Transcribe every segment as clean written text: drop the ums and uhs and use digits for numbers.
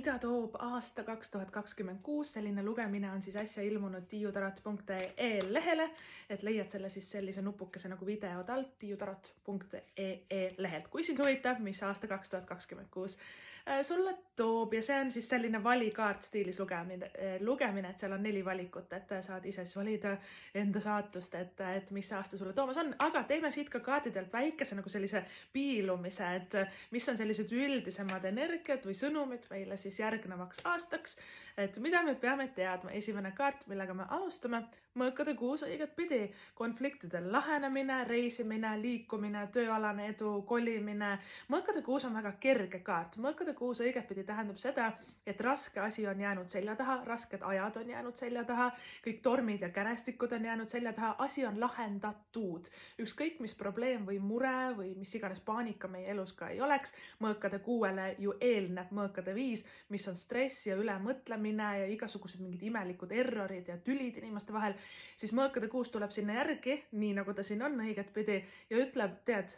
mida toob aasta 2026, selline lugemine on siis äsja ilmunud tiiutarot.ee lehele, et leiad selle siis sellise nupukese nagu videod alt tiiutarot.ee lehelt, kui sind huvitab, mis aasta 2026 sulle toob. Ja see on siis selline valikaart stiilis lugemine, et seal on 4 valikut, et saad ise siis valida enda saatust, et mis aasta sulle toomas on. Aga teeme siit ka kaardidelt väikese nagu sellise piilumise, et mis on sellised üldisemad energiat või sõnumid meile siis järgnevaks aastaks, et mida me peame teadma. Esimene kaart, millega me alustame, mõõkade kuus õiget pidi, konfliktide lahenemine, reisimine, liikumine, tööalane edu, kolimine. Mõõkade kuus on väga kerge kaart. Mõõkade kuus õiget pidi tähendab seda, et raske asi on jäänud selja taha, rasked ajad on jäänud selja taha, kõik tormid ja kärestikud on jäänud selja taha, asi on lahendatud. Ükskõik mis probleem või mure või mis iganes paanika meie elus ka ei oleks, mõõkade kuuele ju eelneb mõõkade 5, mis on stress ja ülemõtlemine ja igasugused mingid imelikud errorid ja tülid inimeste vahel, siis mõõkade 6 tuleb sinna järgi, nii nagu ta siin on õiget pidi, ja ütleb, tead,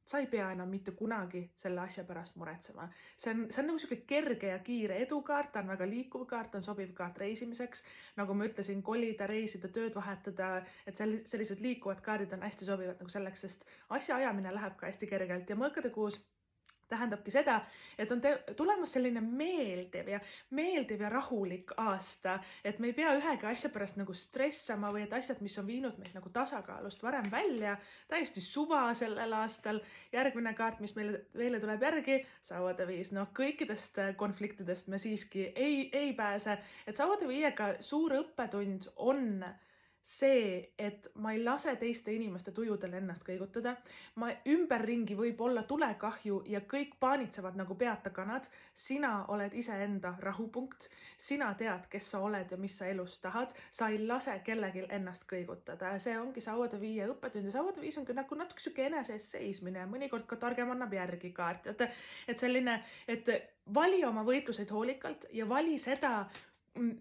sa ei pea enam mitte kunagi selle asja pärast muretsema. See on nagu selline kerge ja kiire edukaart, ta on väga liikuv kaart, ta on sobiv kaart reisimiseks. Nagu ma ütlesin, kolida, reisida, tööd vahetada, et sellised liikuvad kaardid on hästi sobivad nagu selleks, sest asja ajamine läheb ka hästi kergelt. Ja mõõkade 6 tähendabki seda, et on tulemas selline meeldiv ja rahulik aasta, et me ei pea ühegi asja pärast nagu stressama või et asjad, mis on viinud meid nagu tasakaalust varem välja, täiesti suva sellel aastal. Järgmine kaart, mis meile tuleb järgi, Sauade 5. No kõikidest konfliktidest me siiski ei pääse, et Sauade 5-ga suur õppetund on see, et ma ei lase teiste inimeste tujudel ennast kõigutada. Ma ümberringi võib olla tulekahju ja kõik paanitsevad nagu peatakanad. Sina oled iseenda rahupunkt. Sina tead, kes sa oled ja mis sa elus tahad. Sa ei lase kellelgi ennast kõigutada. See ongi Sauade 5 õppetund. Ja Sauade 5 on natuke siuke eneses seismine. Mõnikord ka targem annab järgi kaart. Et selline, et vali oma võitluseid hoolikalt ja vali seda,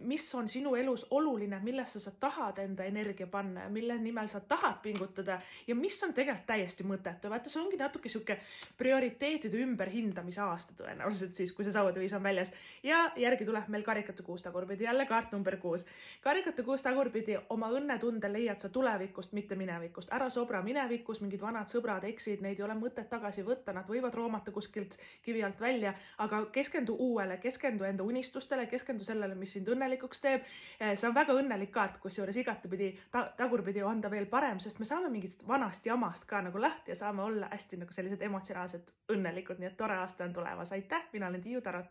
mis on sinu elus oluline, millesse sa tahad enda energia panna ja mille nimel sa tahad pingutada ja mis on tegelikult täiesti mõttetu. Vaata, see ongi natuke siuke prioriteetide ümberhindamise aasta tõenäoliselt siis, kui see Sauade 5 on väljas. Ja järgi tuleb meil karikate 6 tagurpidi, jälle kaart number 6. Karikate 6 tagurpidi oma õnnetunde leiad sa tulevikust, mitte minevikust. Ära sobra minevikus, mingid vanad sõbrad, eksid, neid ei ole mõtet tagasi võtta, nad võivad roomata kuskilt kivi alt välja, aga keskendu uuele, keskendu enda unistustele, keskendu sellele, mis õnnelikuks teeb. See on väga õnnelik kaart, kusjuures igatepidi tagurpidi on ta veel parem, sest me saame mingit vanast jamast ka nagu lahti ja saame olla hästi nagu sellised emotsionaalsed õnnelikud, nii et tore aasta on tulemas. Aitäh, mina olen Tiiu Tarot.